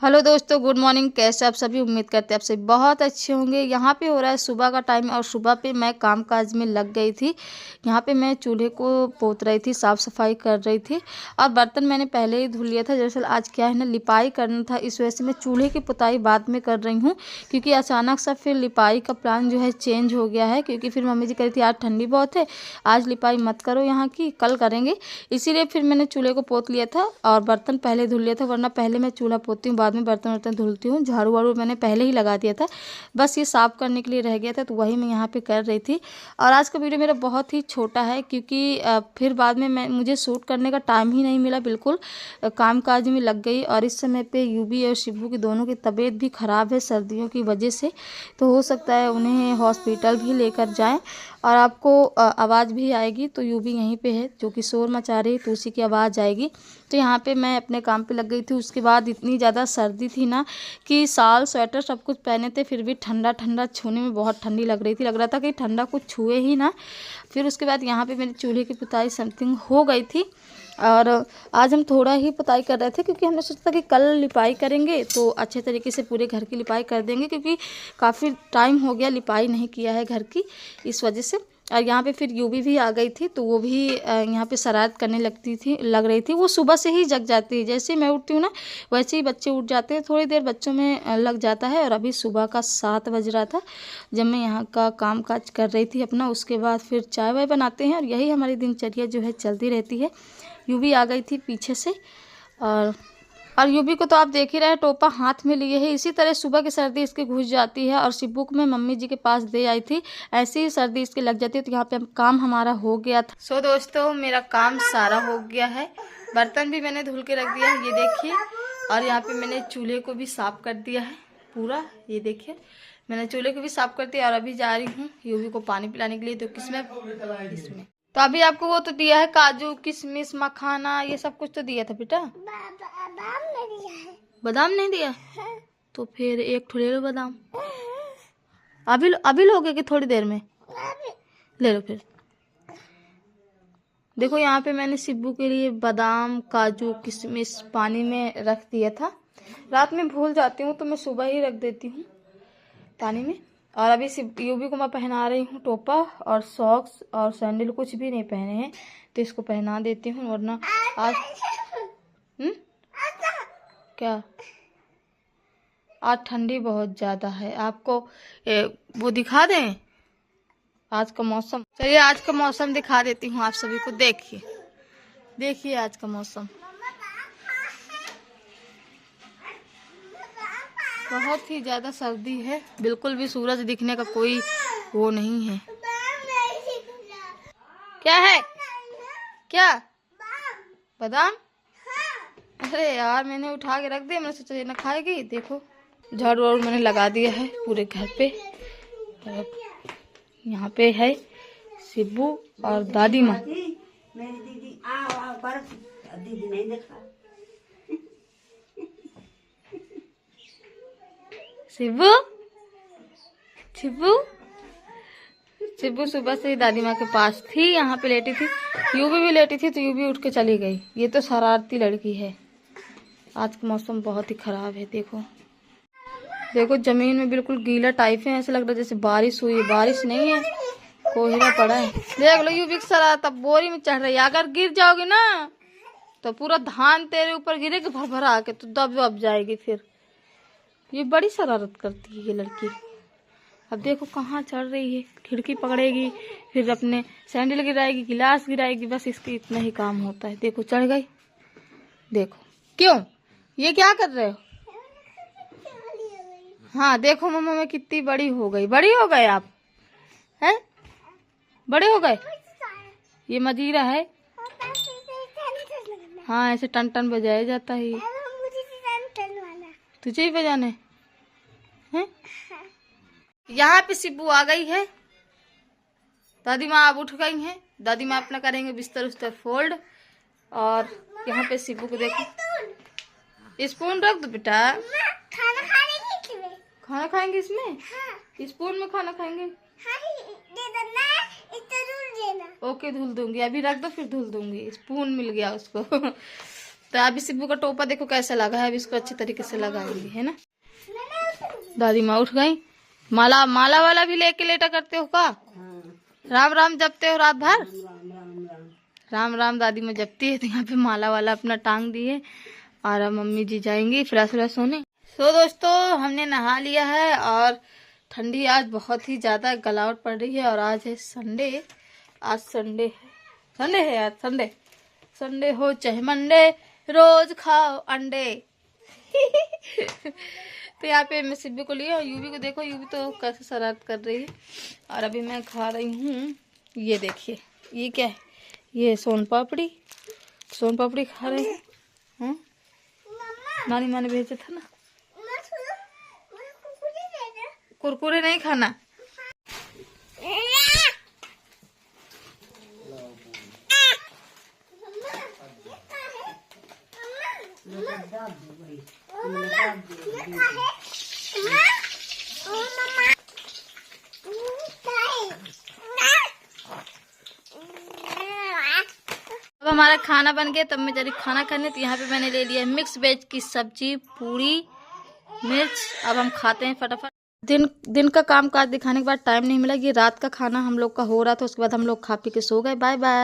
Hello दोस्तों, good morning. कैसे आप सभी? उम्मीद करते हैं आप सभी बहुत अच्छे होंगे। यहाँ पे हो रहा है सुबह का टाइम और सुबह पे मैं कामकाज में लग गई थी। यहाँ पे मैं चूल्हे को पोत रही थी, साफ़ सफाई कर रही थी और बर्तन मैंने पहले ही धुल लिया था। दरअसल आज क्या है ना, लिपाई करना था, इस वजह से मैं चूल्हे की पुताई बाद में कर रही हूँ, क्योंकि अचानक सा फिर लिपाई का प्लान जो है चेंज हो गया है। क्योंकि फिर मम्मी जी कह रही थी आज ठंडी बहुत है, आज लिपाई मत करो यहाँ की, कल करेंगे। इसीलिए फिर मैंने चूल्हे को पोत लिया था और बर्तन पहले धुल लिया था, वरना पहले मैं चूल्हा पोतती हूँ, बाद में बर्तन वर्तन धुलती हूँ। झाड़ू वाड़ू मैंने पहले ही लगा दिया था, बस ये साफ़ करने के लिए रह गया था, तो वही मैं यहाँ पे कर रही थी। और आज का वीडियो मेरा बहुत ही छोटा है, क्योंकि फिर बाद में मुझे शूट करने का टाइम ही नहीं मिला, बिल्कुल काम काज में लग गई। और इस समय पे यूबी और शिबू की दोनों की तबीयत भी ख़राब है सर्दियों की वजह से, तो हो सकता है उन्हें हॉस्पिटल भी लेकर जाएं। और आपको आवाज़ भी आएगी, तो यूबी यहीं पे है जो कि शोर मचा रही है, तो उसी की आवाज़ आएगी। तो यहाँ पे मैं अपने काम पे लग गई थी। उसके बाद इतनी ज़्यादा सर्दी थी ना कि शाल स्वेटर सब कुछ पहने थे, फिर भी ठंडा ठंडा छूने में बहुत ठंडी लग रही थी, लग रहा था कि ठंडा कुछ छुए ही ना। फिर उसके बाद यहाँ पे मेरी चूल्हे की पुताई समथिंग हो गई थी और आज हम थोड़ा ही पुताई कर रहे थे, क्योंकि हमने सोचा था कि कल लिपाई करेंगे तो अच्छे तरीके से पूरे घर की लिपाई कर देंगे, क्योंकि काफ़ी टाइम हो गया लिपाई नहीं किया है घर की, इस वजह से। और यहाँ पे फिर यूबी भी आ गई थी, तो वो भी यहाँ पे शरारत करने लग रही थी। वो सुबह से ही जग जाती है, जैसे ही मैं उठती हूँ ना वैसे ही बच्चे उठ जाते हैं, थोड़ी देर बच्चों में लग जाता है। और अभी सुबह का 7 बज रहा था जब मैं यहाँ का काम काज कर रही थी अपना। उसके बाद फिर चाय वाय बनाते हैं और यही हमारी दिनचर्या जो है चलती रहती है। यूबी आ गई थी पीछे से और यूबी को तो आप देख ही रहे हैं, टोपा हाथ में लिए है। इसी तरह सुबह की सर्दी इसके घुस जाती है और शिबू को मैं मम्मी जी के पास दे आई थी, ऐसे ही सर्दी इसके लग जाती है। तो यहाँ पे काम हमारा हो गया था। सो दोस्तों, मेरा काम सारा हो गया है। बर्तन भी मैंने धुल के रख दिया है, ये देखिए। और यहाँ पे मैंने चूल्हे को भी साफ कर दिया है पूरा, ये देखिए। मैंने चूल्हे को भी साफ कर दिया और अभी जा रही हूँ यूबी को पानी पिलाने के लिए। तो इसमें तो अभी आपको वो तो दिया है, काजू किशमिश मखाना ये सब कुछ तो दिया था बेटा। बादाम नहीं दिया है। बादाम नहीं दिया? हाँ। तो फिर एक ठो ले लो बादाम। अभी लोगे कि थोड़ी देर में? ले लो फिर। देखो यहाँ पे मैंने शिबू के लिए बादाम काजू किशमिश पानी में रख दिया था। रात में भूल जाती हूँ तो मैं सुबह ही रख देती हूँ पानी में। और अभी यूबी को मैं पहना रही हूँ टोपा और सॉक्स और सैंडल, कुछ भी नहीं पहने हैं तो इसको पहना देती हूँ, वरना आज क्या आज ठंडी बहुत ज़्यादा है। आपको वो दिखा दें आज का मौसम? चलिए आज का मौसम दिखा देती हूँ आप सभी को। देखिए आज का मौसम बहुत ही ज़्यादा सर्दी है, बिल्कुल भी सूरज दिखने का कोई वो नहीं है। क्या है? क्या बादाम? अरे यार मैंने उठा के रख दिया, मैंने सोचा ये ना खाएगी। देखो झाड़ू वाड़ू मैंने लगा दिया है पूरे घर पे। यहाँ पे है शिबू और दादी माँ। शिबू शिबू शिबू सुबह से ही दादी माँ के पास थी, यहाँ पे लेटी थी। यूबी भी लेटी थी तो यूबी उठ के चली गई। ये तो शरारती लड़की है। आज का मौसम बहुत ही खराब है। देखो जमीन में बिल्कुल गीला टाइप है, ऐसा लग रहा है जैसे बारिश हुई है। बारिश नहीं है, कोहरा पड़ा है। देख लो यूबी की शरारत, अब बोरी में चढ़ रही है। अगर गिर जाओगे ना तो पूरा धान तेरे ऊपर गिरेगा भर भर आके, तो दब जाएगी। फिर ये बड़ी शरारत करती है ये लड़की। अब देखो कहाँ चढ़ रही है, खिड़की पकड़ेगी, फिर अपने सैंडल गिराएगी, गिलास गिराएगी, बस इसकी इतना ही काम होता है। देखो चढ़ गई। देखो क्यों, ये क्या कर रहे हो? हाँ देखो मम्मा मैं कितनी बड़ी हो गई। बड़ी हो गए आप हैं? बड़े हो गए। ये मजीरा है। हाँ ऐसे टन टन बजाया जाता है ये। तुझे ही बजाने हैं? यहाँ पे शिबू आ गई है। दादी माँ अब उठ गई हैं। दादी माँ अपना करेंगे बिस्तर उस्तर फोल्ड। और यहाँ पे शिबू को देखो। स्पून रख दो बेटा। खाना खाएंगे इसमें? हाँ। स्पून में खाना खाएंगे? हाँ, दे देना, ओके धुल दूंगी। अभी रख दो फिर धुल दूंगी। स्पून मिल गया उसको। तो अभी सिब्बू का टोपा देखो कैसा लगा है, अभी इसको अच्छे तरीके से लगाएंगे, है ना। दादी माँ उठ गई। माला माला वाला भी लेके लेटा करते हो का? राम राम जपते हो रात भर? राम राम दादी माँ जपती है। तो यहाँ पे माला वाला अपना टांग दिए और अब मम्मी जी जाएंगी फ्रेश व्रेश होने। तो दोस्तों हमने नहा लिया है और ठंडी आज बहुत ही ज़्यादा गलावट पड़ रही है और आज है संडे। आज संडे है, संडे है आज, संडे। संडे हो चाहे मंडे, रोज खाओ अंडे। तो यहाँ पे मैं सिब्बी को लिया और यूवी को देखो, यूवी तो कैसे शरारत कर रही है। और अभी मैं खा रही हूँ, ये देखिए ये क्या है, ये सोन पापड़ी। सोन पापड़ी खा रहे हैं। नानी माँ ने भेजा था ना। कुरकुरे नहीं खाना। अब हमारा खाना बन गया, तब मैं जा रही खाना खाने। तो यहाँ पे मैंने ले लिया मिक्स वेज की सब्जी, पूरी, मिर्च। अब हम खाते हैं फटाफट। दिन का काम काज दिखाने के बाद टाइम नहीं मिला। ये रात का खाना हम लोग का हो रहा था, उसके बाद हम लोग खा पी के सो गए। Bye bye.